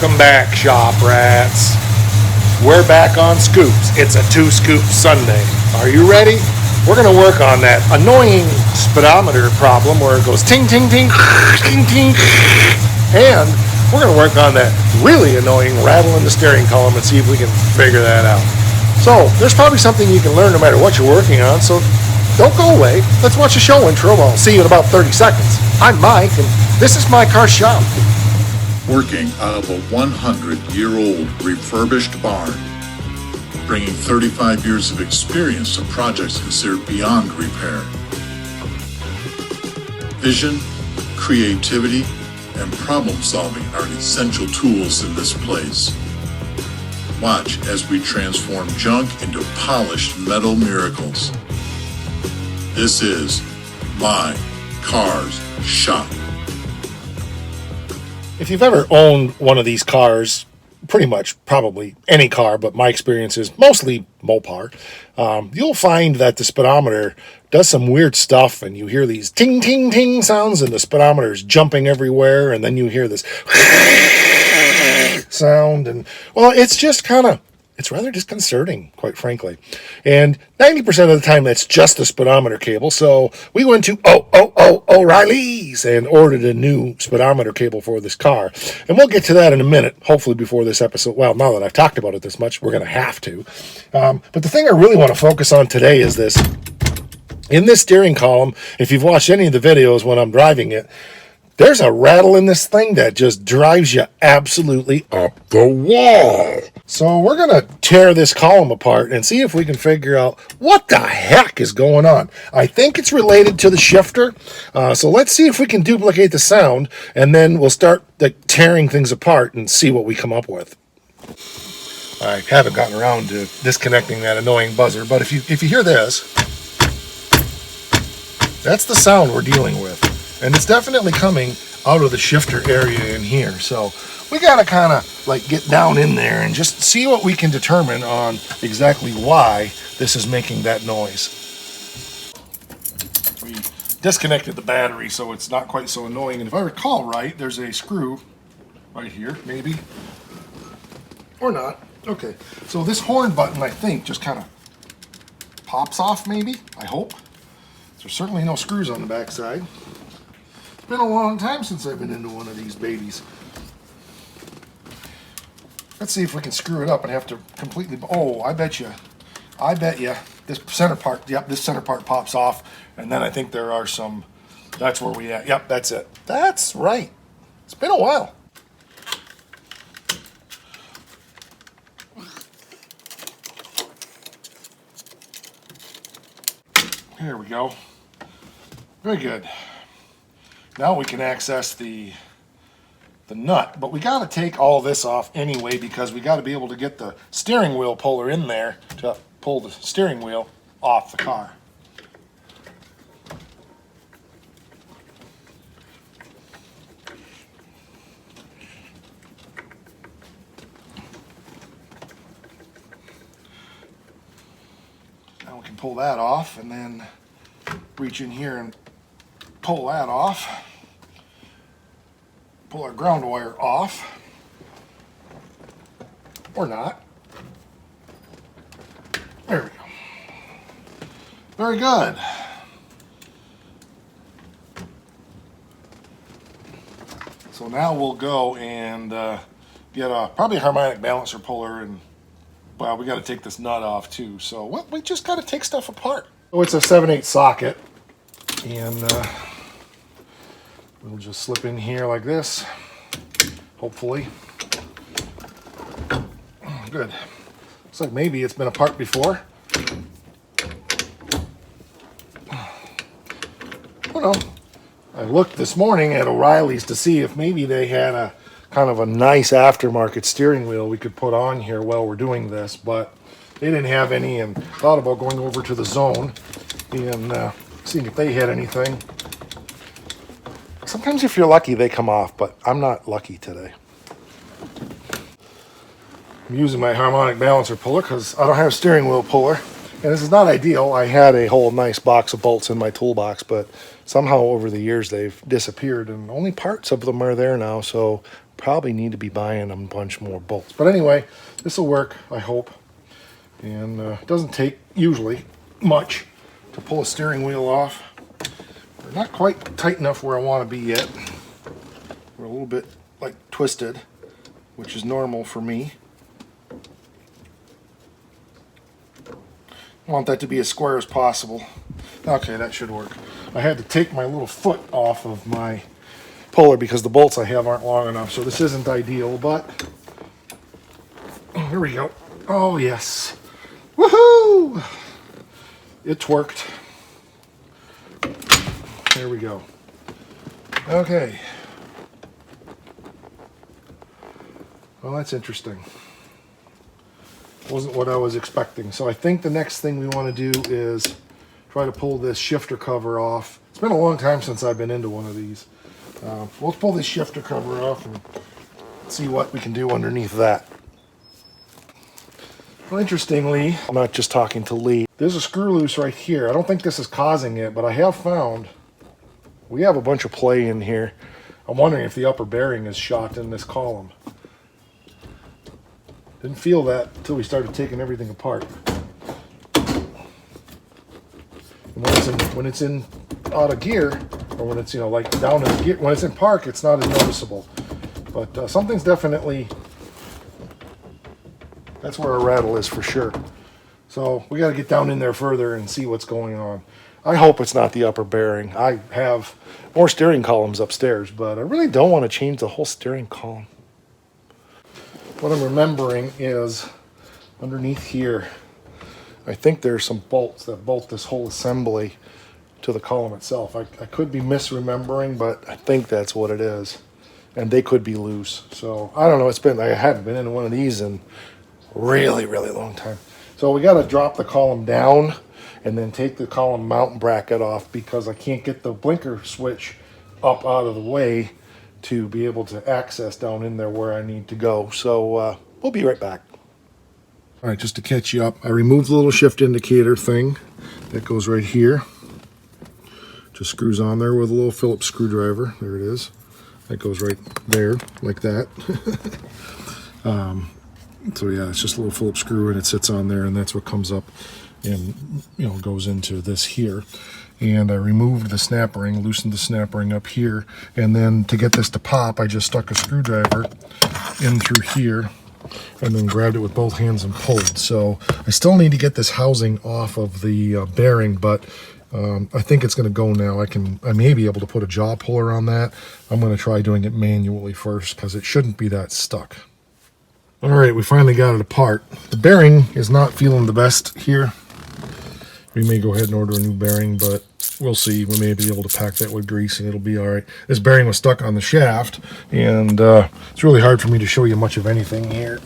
Welcome back, shop rats. We're back on Scoops. It's a 2-scoop Sunday. Are you ready? We're going to work on that annoying speedometer problem where it goes ting, ting, ting, ting, ting. And we're going to work on that really annoying rattle in the steering column and see if we can figure that out. So there's probably something you can learn no matter what you're working on, so don't go away. Let's watch the show intro. I'll see you in about 30 seconds. I'm Mike, and this is my car shop. Working out of a 100-year-old refurbished barn, bringing 35 years of experience to projects considered beyond repair. Vision, creativity, and problem solving are essential tools in this place. Watch as we transform junk into polished metal miracles. This is My Car's Shop. If you've ever owned one of these cars, pretty much probably any car, but my experience is mostly Mopar, you'll find that the speedometer does some weird stuff, and you hear these ting, ting, ting sounds, and the speedometer is jumping everywhere, and then you hear this sound, and, well, it's just it's rather disconcerting, quite frankly. And 90% of the time, that's just the speedometer cable. So we went to O'Reilly's and ordered a new speedometer cable for this car. And we'll get to that in a minute, hopefully before this episode. Well, now that I've talked about it this much, we're going to have to. But the thing I really want to focus on today is this. In this steering column, if you've watched any of the videos when I'm driving it, there's a rattle in this thing that just drives you absolutely up the wall. So we're going to tear this column apart and see if we can figure out what the heck is going on. I think it's related to the shifter. So let's see if we can duplicate the sound, and then we'll start tearing things apart and see what we come up with. I haven't gotten around to disconnecting that annoying buzzer, but if you hear this, that's the sound we're dealing with. And it's definitely coming out of the shifter area in here. So we got to kind of get down in there and just see what we can determine on exactly why this is making that noise. We disconnected the battery, so it's not quite so annoying. And if I recall right, there's a screw right here, maybe. Or not. Okay. So this horn button, I think, just kind of pops off, maybe. I hope. There's certainly no screws on the backside. Been a long time since I've been into one of these babies. Let's see if we can screw it up and have to completely. Oh, I bet you this center part. Yep, this center part pops off, and then I think there are some. That's where we at. Yep, that's it. That's right. It's been a while. Here we go. Very good. Now we can access the nut, but we got to take all this off anyway because we got to be able to get the steering wheel puller in there to pull the steering wheel off the car. Now we can pull that off and then reach in here and pull that off. Pull our ground wire off. Or not. There we go. Very good. So now we'll go and get probably a harmonic balancer puller, and well, we got to take this nut off too. So we just got to take stuff apart. So it's a 7/8 socket, and we'll just slip in here like this, hopefully. Good. Looks like maybe it's been apart before. Oh no. I looked this morning at O'Reilly's to see if maybe they had a kind of a nice aftermarket steering wheel we could put on here while we're doing this, but they didn't have any, and thought about going over to the Zone and seeing if they had anything. Sometimes if you're lucky, they come off, but I'm not lucky today. I'm using my harmonic balancer puller because I don't have a steering wheel puller. And this is not ideal. I had a whole nice box of bolts in my toolbox, but somehow over the years they've disappeared and only parts of them are there now. So probably need to be buying a bunch more bolts. But anyway, this will work, I hope. And it doesn't take, usually, much to pull a steering wheel off. We're not quite tight enough where I want to be yet. We're a little bit, like, twisted, which is normal for me. I want that to be as square as possible. Okay, that should work. I had to take my little foot off of my puller because the bolts I have aren't long enough, so this isn't ideal, but here we go. Oh yes. Woohoo! It's worked. There we go. Okay. Well, that's interesting. Wasn't what I was expecting. So I think the next thing we want to do is try to pull this shifter cover off. It's been a long time since I've been into one of these. We'll pull this shifter cover off and see what we can do underneath that. Well, interestingly, I'm not just talking to Lee. There's a screw loose right here. I don't think this is causing it, but I have found we have a bunch of play in here. I'm wondering if the upper bearing is shot in this column. Didn't feel that until we started taking everything apart. And when it's in out of gear, or when it's, you know, like down in gear, when it's in park, it's not as noticeable. But something's definitely, that's where a rattle is for sure. So we got to get down in there further and see what's going on. I hope it's not the upper bearing. I have more steering columns upstairs, but I really don't want to change the whole steering column. What I'm remembering is underneath here, I think there's some bolts that bolt this whole assembly to the column itself. I could be misremembering, but I think that's what it is. And they could be loose. So I don't know. I haven't been in one of these in a really, really long time. So we got to drop the column down and then take the column mount bracket off because I can't get the blinker switch up out of the way to be able to access down in there where I need to go. So we'll be right back. All right, just to catch you up, I removed the little shift indicator thing that goes right here. Just screws on there with a little Phillips screwdriver. There it is. That goes right there, like that. So yeah, it's just a little Phillips screw and it sits on there, and that's what comes up and, you know, goes into this here. And I removed the snap ring, loosened the snap ring up here, and then to get this to pop, I just stuck a screwdriver in through here and then grabbed it with both hands and pulled. So I still need to get this housing off of the bearing, but I think it's going to go now. I may be able to put a jaw puller on that. I'm going to try doing it manually first because it shouldn't be that stuck. All right, we finally got it apart. The bearing is not feeling the best here. We may go ahead and order a new bearing, but we'll see. We may be able to pack that with grease and it'll be all right. This bearing was stuck on the shaft, and it's really hard for me to show you much of anything here.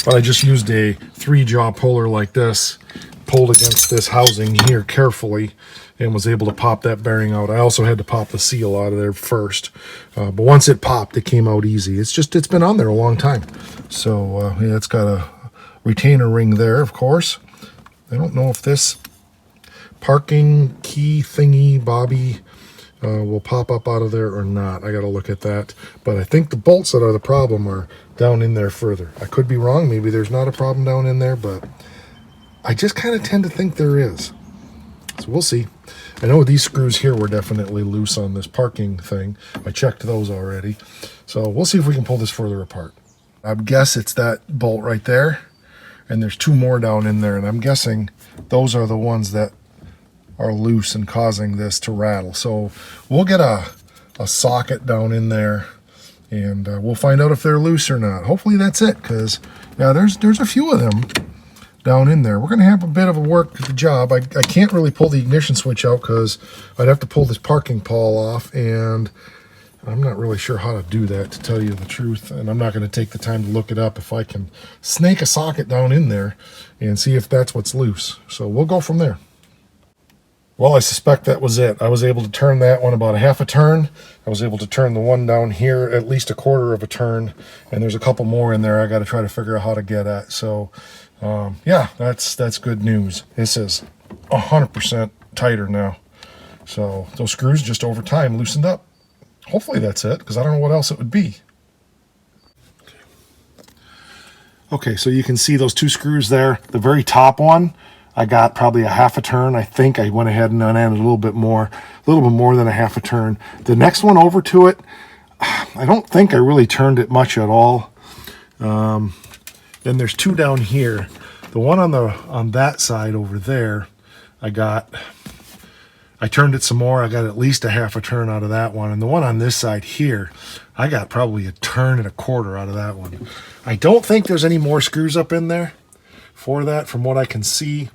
But I just used a 3-jaw puller like this, pulled against this housing here carefully, and was able to pop that bearing out. I also had to pop the seal out of there first. But once it popped, it came out easy. It's been on there a long time. So yeah, it's got a retainer ring there, of course. I don't know if this parking key thingy bobby will pop up out of there or not. I got to look at that. But I think the bolts that are the problem are down in there further. I could be wrong. Maybe there's not a problem down in there, but I just kind of tend to think there is. So we'll see. I know these screws here were definitely loose on this parking thing. I checked those already. So we'll see if we can pull this further apart. I guess it's that bolt right there. And there's 2 more down in there, and I'm guessing those are the ones that are loose and causing this to rattle. So we'll get a socket down in there, and we'll find out if they're loose or not. Hopefully that's it, because yeah, there's a few of them down in there. We're going to have a bit of a work job. I can't really pull the ignition switch out because I'd have to pull this parking pawl off, and I'm not really sure how to do that, to tell you the truth, and I'm not going to take the time to look it up if I can snake a socket down in there and see if that's what's loose. So we'll go from there. Well, I suspect that was it. I was able to turn that one about a half a turn. I was able to turn the one down here at least a quarter of a turn, and there's a couple more in there I got to try to figure out how to get at. So yeah, that's good news. This is 100% tighter now. So those screws just over time loosened up. Hopefully that's it, because I don't know what else it would be. Okay, so you can see those two screws there. The very top one, I got probably a half a turn. I think I went ahead and unended a little bit more than a half a turn. The next one over to it, I don't think I really turned it much at all. Then there's two down here. The one on that side over there, I turned it some more. I got at least a half a turn out of that one. And the one on this side here, I got probably a turn and a quarter out of that one. I don't think there's any more screws up in there for that from what I can see.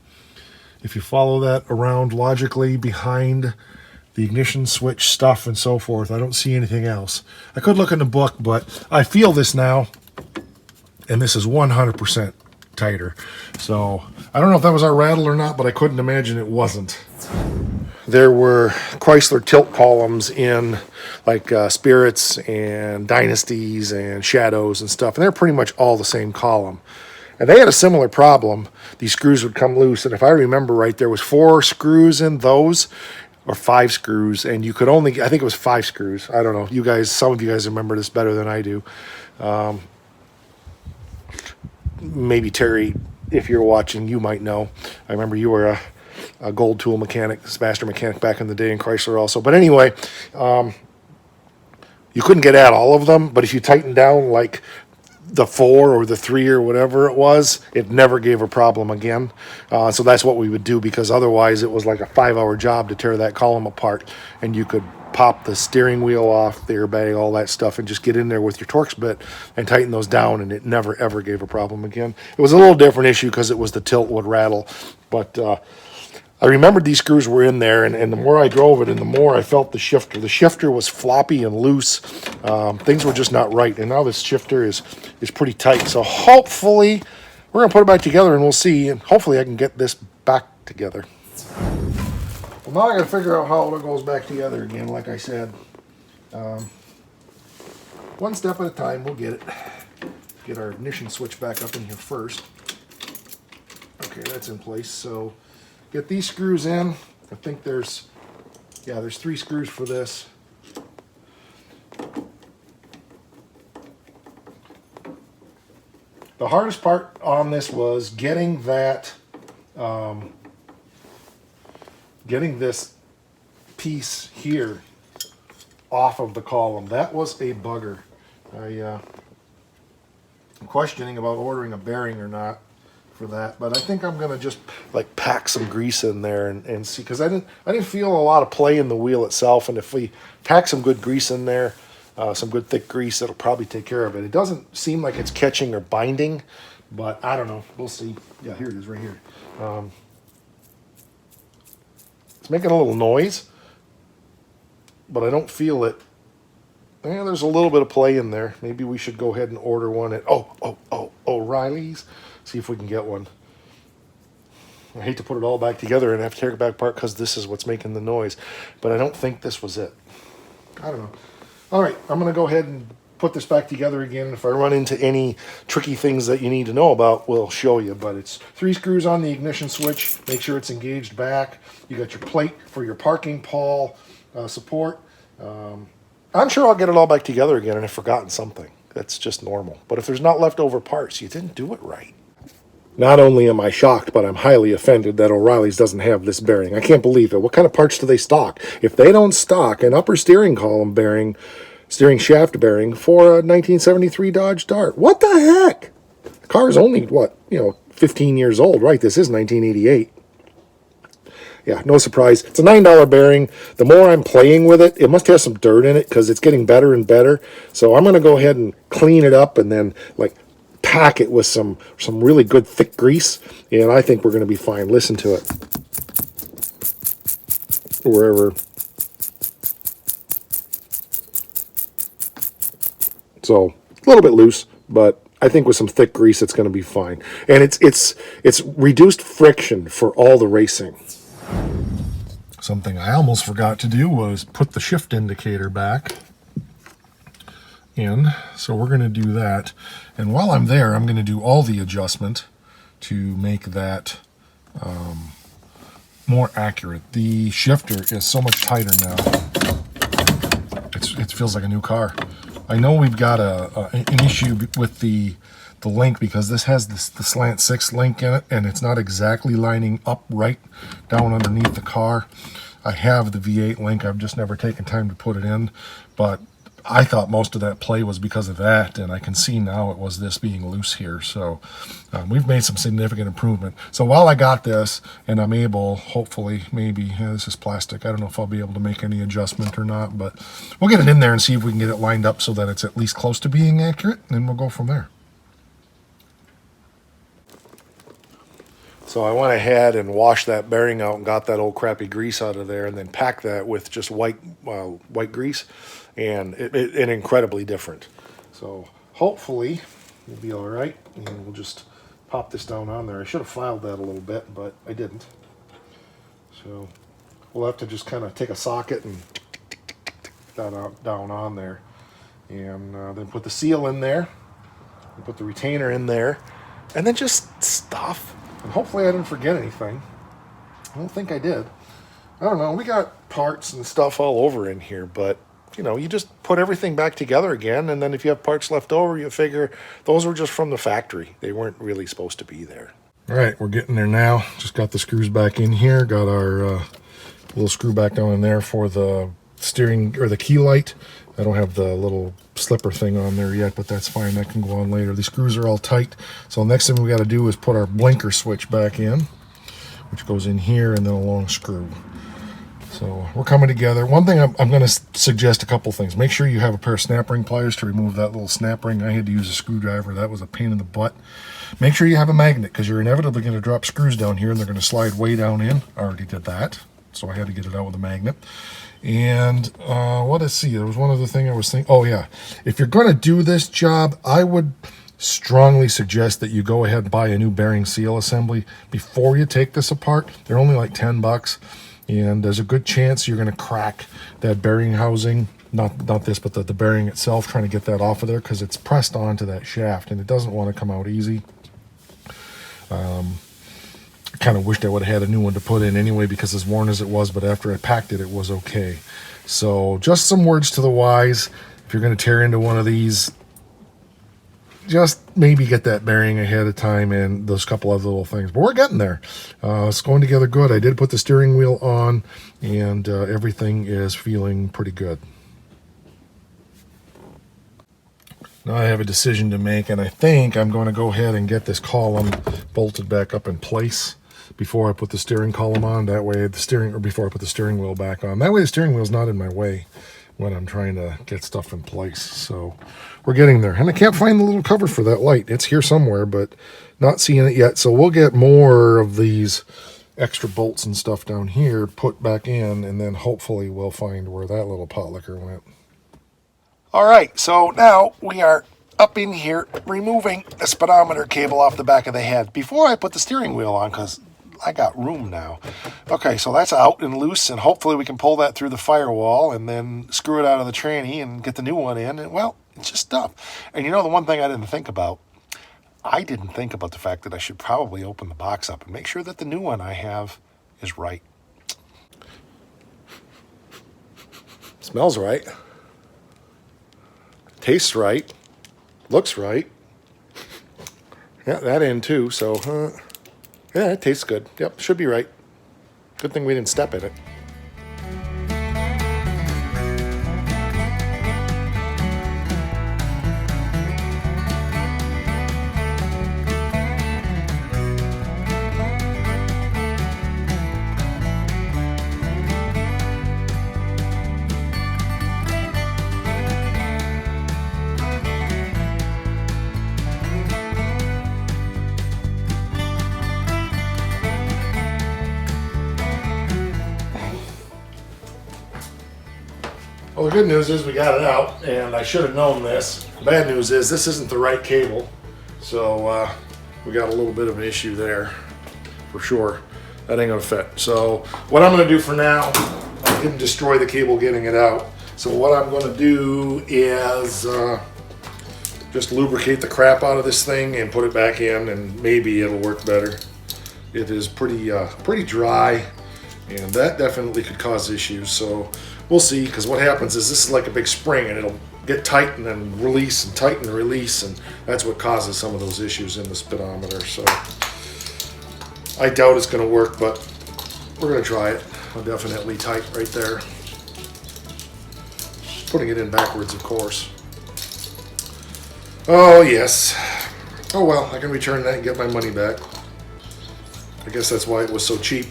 If you follow that around logically behind the ignition switch stuff and so forth, I don't see anything else. I could look in the book, but I feel this now, and this is 100% tighter. So I don't know if that was our rattle or not, but I couldn't imagine it wasn't. There were Chrysler tilt columns in like Spirits and Dynasties and Shadows and stuff, and they're pretty much all the same column. And they had a similar problem. These screws would come loose, and if I remember right, there was 4 screws in those, or 5 screws, and you could only, I think it was 5 screws. I don't know. You guys, some of you guys remember this better than I do. Maybe Terry, if you're watching, you might know. I remember you were a gold tool mechanic, master mechanic back in the day in Chrysler also. But anyway, you couldn't get at all of them, but if you tightened down like the 4 or the 3 or whatever it was, it never gave a problem again. So that's what we would do, because otherwise it was like a 5-hour job to tear that column apart, and you could pop the steering wheel off, the airbag, all that stuff, and just get in there with your Torx bit and tighten those down, and it never ever gave a problem again. It was a little different issue because it was the tilt would rattle, but I remembered these screws were in there, and the more I drove it and the more I felt the shifter. The shifter was floppy and loose. Things were just not right, and now this shifter is pretty tight. So hopefully we're going to put it back together, and we'll see, and hopefully I can get this back together. Well, now I got to figure out how it goes back together again, like I said. One step at a time, we'll get it. Get our ignition switch back up in here first. Okay, that's in place, so get these screws in. I think there's 3 screws for this. The hardest part on this was getting that, getting this piece here off of the column. That was a bugger. I'm questioning about ordering a bearing or not for that, but I think I'm gonna just like pack some grease in there and see, because I didn't feel a lot of play in the wheel itself, and if we pack some good grease in there, some good thick grease, it'll probably take care of it. It doesn't seem like it's catching or binding, but I don't know, we'll see. Yeah, here it is right here. It's making a little noise, but I don't feel it. Yeah, there's a little bit of play in there. Maybe we should go ahead and order one at O'Reilly's. See if we can get one. I hate to put it all back together and have to tear it back apart because this is what's making the noise. But I don't think this was it. I don't know. All right, I'm going to go ahead and put this back together again. If I run into any tricky things that you need to know about, we'll show you. But it's 3 screws on the ignition switch. Make sure it's engaged back. You got your plate for your parking pole support. I'm sure I'll get it all back together again and I've forgotten something. That's just normal. But if there's not leftover parts, you didn't do it right. Not only am I shocked, but I'm highly offended that O'Reilly's doesn't have this bearing. I can't believe it. What kind of parts do they stock? If they don't stock an upper steering column bearing, steering shaft bearing for a 1973 Dodge Dart, what the heck? The car is only, 15 years old, right? This is 1988. Yeah, no surprise. It's a $9 bearing. The more I'm playing with it, it must have some dirt in it because it's getting better and better. So I'm going to go ahead and clean it up and then pack it with some really good thick grease, and I think we're going to be fine. Listen to it. Wherever. So a little bit loose, but I think with some thick grease, it's going to be fine. And it's reduced friction for all the racing. Something I almost forgot to do was put the shift indicator back in, so we're going to do that. And while I'm there, I'm going to do all the adjustment to make that more accurate. The shifter is so much tighter now. It feels like a new car. I know we've got an issue with the the link, because this has the slant 6 link in it, and it's not exactly lining up right down underneath the car. I have the V8 link, I've just never taken time to put it in, but I thought most of that play was because of that, and I can see now it was this being loose here. So we've made some significant improvement. So while I got this, and I'm able, hopefully, maybe, this is plastic, I don't know if I'll be able to make any adjustment or not, but we'll get it in there and see if we can get it lined up so that it's at least close to being accurate, and then we'll go from there. So I went ahead and washed that bearing out and got that old crappy grease out of there, and then packed that with just white grease, and it's incredibly different. So hopefully we'll be all right, and we'll just pop this down on there. I should have filed that a little bit, but I didn't. So we'll have to just kind of take a socket and that down on there, and then put the seal in there, and put the retainer in there, and then just stuff. And hopefully I didn't forget anything. I don't think I did. I don't know. We got parts and stuff all over in here, but you know, you just put everything back together again, and then if you have parts left over, you figure those were just from the factory. They weren't really supposed to be there. All right, we're getting there now. Just got the screws back in here. Got our little screw back down in there for the steering or the key light. I don't have the little slipper thing on there yet, but that's fine. That can go on later. The screws are all tight. So next thing we got to do is put our blinker switch back in, which goes in here, and then a long screw. So we're coming together. One thing I'm going to suggest a couple things. Make sure you have a pair of snap ring pliers to remove that little snap ring. I had to use a screwdriver. That was a pain in the butt. Make sure you have a magnet, because you're inevitably going to drop screws down here, and they're going to slide way down in. I already did that, so I had to get it out with a magnet. And let's see, there was one other thing I was thinking. Oh yeah, if you're going to do this job, I would strongly suggest that you go ahead and buy a new bearing seal assembly before you take this apart. They're only like $10, and there's a good chance you're going to crack that bearing housing. Not this, but the bearing itself, trying to get that off of there, because it's pressed onto that shaft and it doesn't want to come out easy. I kind of wished I would have had a new one to put in anyway, because as worn as it was, but after I packed it, it was okay. So just some words to the wise. If you're going to tear into one of these, just maybe get that bearing ahead of time and those couple other little things. But we're getting there. It's going together good. I did put the steering wheel on, and everything is feeling pretty good. Now I have a decision to make, and I think I'm going to go ahead and get this column bolted back up in place before I put the steering column on. That way before I put the steering wheel back on. That way the steering wheel's not in my way when I'm trying to get stuff in place. So we're getting there. And I can't find the little cover for that light. It's here somewhere, but not seeing it yet. So we'll get more of these extra bolts and stuff down here put back in, and then hopefully we'll find where that little pot licker went. All right, so now we are up in here removing the speedometer cable off the back of the head before I put the steering wheel on, because I got room now. Okay, so that's out and loose, and hopefully we can pull that through the firewall and then screw it out of the tranny and get the new one in. And well, it's just stuff. And you know, the one thing I didn't think about, I didn't think about the fact that I should probably open the box up and make sure that the new one I have is right. Smells right. Tastes right. Looks right. Yeah, that in too, so yeah, it tastes good. Yep, should be right. Good thing we didn't step in it. Well, the good news is we got it out, and I should have known this. The bad news is this isn't the right cable, so we got a little bit of an issue there, for sure. That ain't gonna fit. So what I'm gonna do for now, I didn't destroy the cable getting it out, so what I'm gonna do is just lubricate the crap out of this thing and put it back in, and maybe it'll work better. It is pretty dry, and that definitely could cause issues, so we'll see, because what happens is this is like a big spring, and it'll get tight and then release and tighten and release, and that's what causes some of those issues in the speedometer. So I doubt it's going to work, but we're going to try it. I'll definitely tight right there. Putting it in backwards, of course. Oh yes. Oh well, I can return that and get my money back. I guess that's why it was so cheap.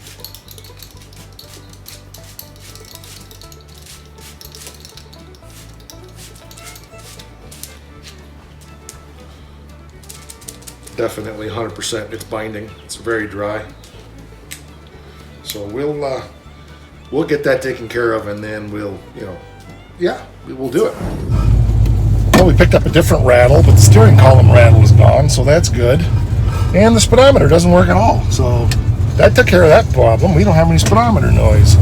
Definitely 100% it's binding. It's very dry. So we'll get that taken care of, and then we'll, we will do it. Well, we picked up a different rattle, but the steering column rattle is gone, so that's good. And the speedometer doesn't work at all, so that took care of that problem. We don't have any speedometer noise.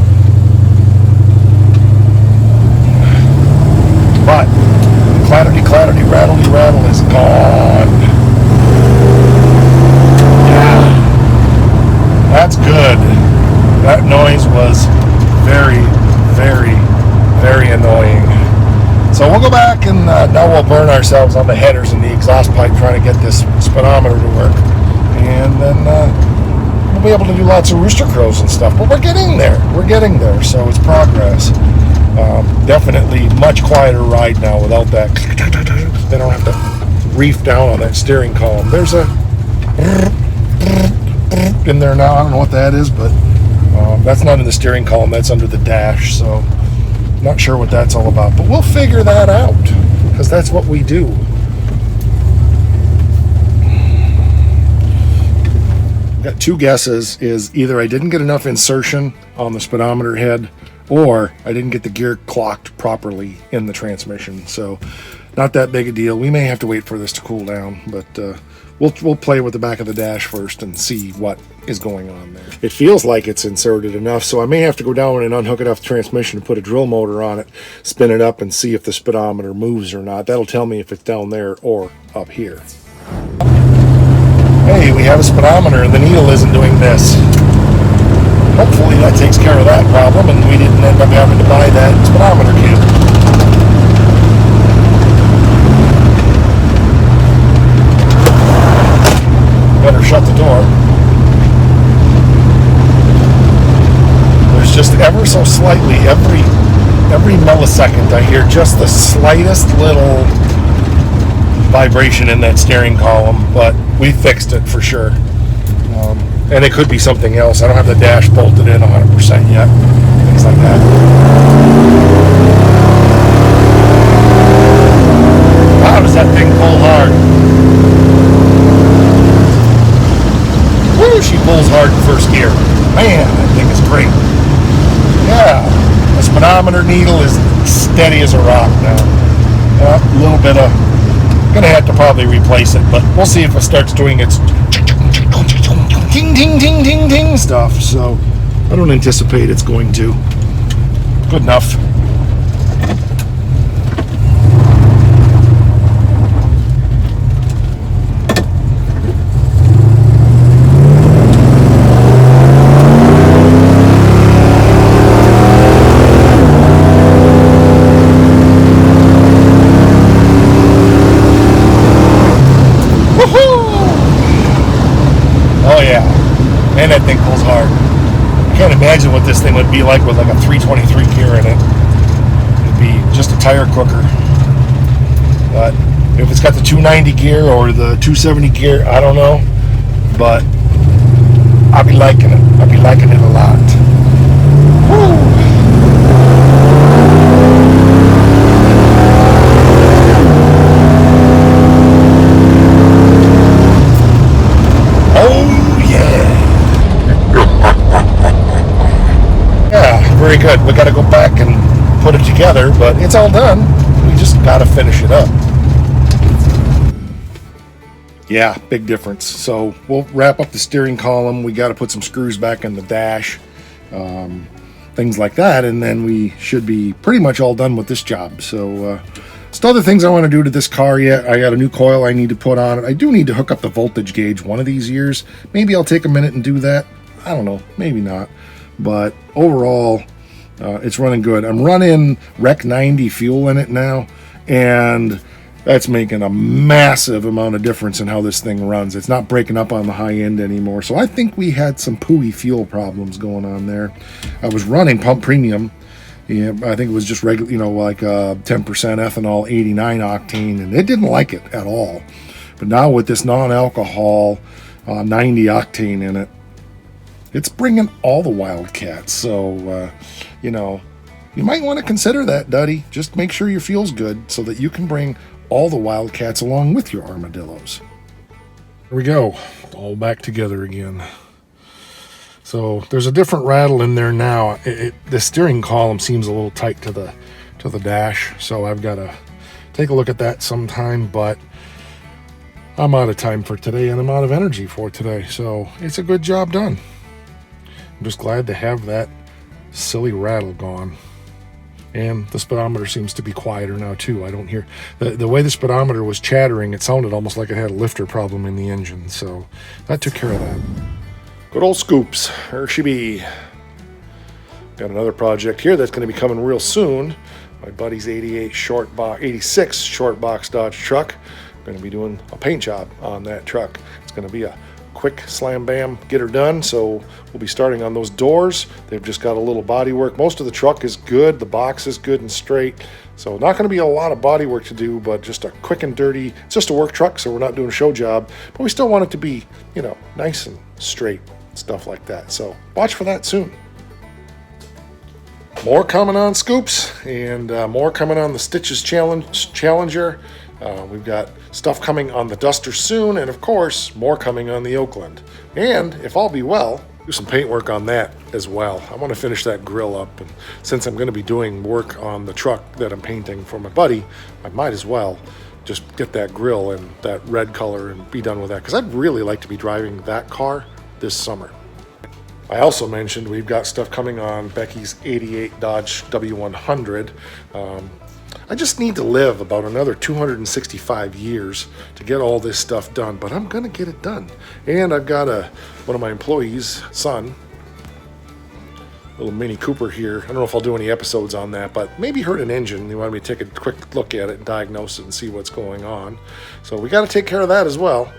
But clatterty, clatterty, rattlety, rattle is gone. Yeah, that's good. That noise was very, very, very annoying. So we'll go back and now we'll burn ourselves on the headers and the exhaust pipe trying to get this speedometer to work. And then we'll be able to do lots of rooster crows and stuff. But we're getting there. We're getting there. So it's progress. Definitely much quieter ride now without that. They don't have to reef down on that steering column. There's a in there now. I don't know what that is, but that's not in the steering column. That's under the dash. So not sure what that's all about, but we'll figure that out because that's what we do. Got two guesses. Is either I didn't get enough insertion on the speedometer head, or I didn't get the gear clocked properly in the transmission. So not that big a deal. We may have to wait for this to cool down, but we'll play with the back of the dash first and see what is going on there. It feels like it's inserted enough, so I may have to go down and unhook it off the transmission and put a drill motor on it, spin it up, and see if the speedometer moves or not. That'll tell me if it's down there or up here. Hey, we have a speedometer and the needle isn't doing this. Hopefully that takes care of that problem and we didn't end up having to buy that speedometer kit. Better shut the door. There's just ever so slightly, every millisecond, I hear just the slightest little vibration in that steering column, but we fixed it for sure. And it could be something else. I don't have the dash bolted in 100% yet. Things like that. Wow, does that thing pull hard? Woo, she pulls hard in first gear. Man, that thing is great. Yeah, the speedometer needle is steady as a rock now. A little bit of, gonna have to probably replace it, but we'll see if it starts doing its ting ting ting ting ting stuff. So I don't anticipate it's going to. Good enough. Man, that thing pulls hard. I can't imagine what this thing would be like with like a 323 gear in it. It'd be just a tire cooker. But if it's got the 290 gear or the 270 gear, I don't know. But I'll be liking it. I'll be liking it a lot. Woo! Very good. We got to go back and put it together, but it's all done. We just got to finish it up. Yeah, big difference. So we'll wrap up the steering column. We got to put some screws back in the dash, things like that, and then we should be pretty much all done with this job. So still other things I want to do to this car yet. I got a new coil I need to put on it. I do need to hook up the voltage gauge one of these years. Maybe I'll take a minute and do that. I don't know. Maybe not. But overall, it's running good. I'm running Rec 90 fuel in it now, And that's making a massive amount of difference in how this thing runs. It's not breaking up on the high end anymore. So I think we had some pooey fuel problems going on there. I was running pump premium. Yeah, I think it was just regular, like 10% ethanol, 89 octane, and it didn't like it at all. But now with this non-alcohol 90 octane in it, it's bringing all the Wildcats. So, you might want to consider that, Duddy. Just make sure your fuel's good so that you can bring all the Wildcats along with your armadillos. Here we go, all back together again. So there's a different rattle in there now. The steering column seems a little tight to the dash, so I've got to take a look at that sometime, but I'm out of time for today and I'm out of energy for today, so it's a good job done. I'm just glad to have that silly rattle gone. And the speedometer seems to be quieter now too. I don't hear the way the speedometer was chattering. It sounded almost like it had a lifter problem in the engine, so that took care of that. Good old Scoops, there she be. Got another project here that's going to be coming real soon. My buddy's 86 short box Dodge truck. I'm going to be doing a paint job on that truck. It's going to be a quick slam bam get her done, so we'll be starting on those doors. They've just got a little body work. Most of the truck is good, the box is good and straight, so not going to be a lot of body work to do, but just a quick and dirty. It's just a work truck, so we're not doing a show job, but we still want it to be nice and straight, stuff like that. So watch for that soon. More coming on Scoops, and more coming on the Stitches Challenger. We've got stuff coming on the Duster soon, and of course, more coming on the Oakland. And if all be well, do some paint work on that as well. I want to finish that grill up, and since I'm going to be doing work on the truck that I'm painting for my buddy, I might as well just get that grill in that red color and be done with that, because I'd really like to be driving that car this summer. I also mentioned we've got stuff coming on Becky's 88 Dodge W100. I just need to live about another 265 years to get all this stuff done, but I'm going to get it done. And I've got one of my employees' son, little Mini Cooper here. I don't know if I'll do any episodes on that, but maybe hurt an engine. They wanted me to take a quick look at it and diagnose it and see what's going on. So we got to take care of that as well.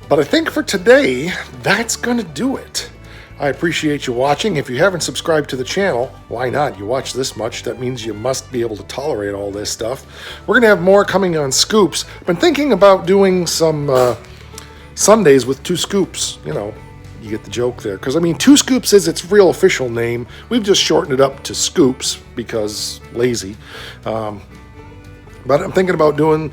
But I think for today, that's going to do it. I appreciate you watching. If you haven't subscribed to the channel, why not? You watch this much, that means you must be able to tolerate all this stuff. We're going to have more coming on Scoops. I've been thinking about doing some Sundays with 2 Scoops. You get the joke there. Because, 2 Scoops is its real official name. We've just shortened it up to Scoops because lazy. But I'm thinking about doing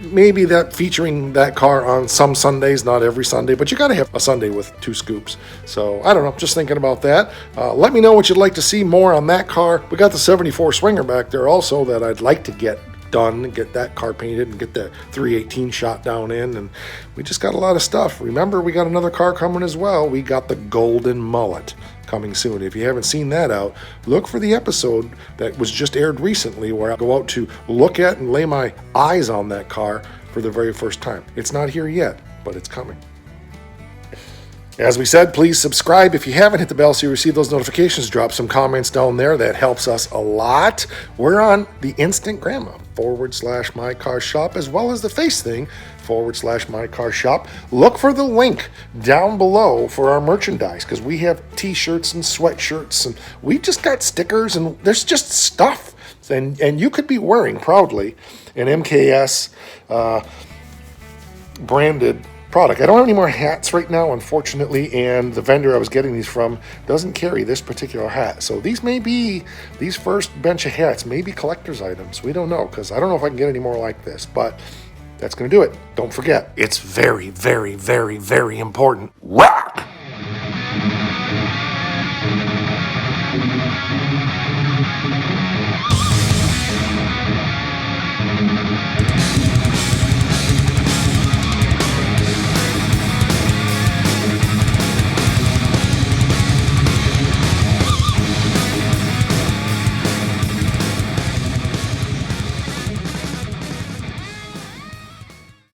maybe that featuring that car on some Sundays, not every Sunday, but you got to have a Sunday with 2 Scoops. So I don't know, just thinking about that. Let me know what you'd like to see more on that car. We got the 74 Swinger back there also that I'd like to get done, get that car painted and get the 318 shot down in, and we just got a lot of stuff. Remember, we got another car coming as well. We got the Golden Mullet coming soon. If you haven't seen that out, look for the episode that was just aired recently where I go out to look at and lay my eyes on that car for the very first time. It's not here yet, but it's coming. As we said, please subscribe if you haven't. Hit the bell so you receive those notifications. Drop some comments down there. That helps us a lot. We're on the Instant Grandma /My Car Shop, as well as the Face Thing /My Car Shop. Look for the link down below for our merchandise, because we have t-shirts and sweatshirts, and we just got stickers, and there's just stuff. And you could be wearing proudly an MKS branded product. I don't have any more hats right now, unfortunately, and the vendor I was getting these from doesn't carry this particular hat. So these first bench of hats may be collector's items. We don't know, because I don't know if I can get any more like this, but that's going to do it. Don't forget, it's very, very, very, very important. Rock!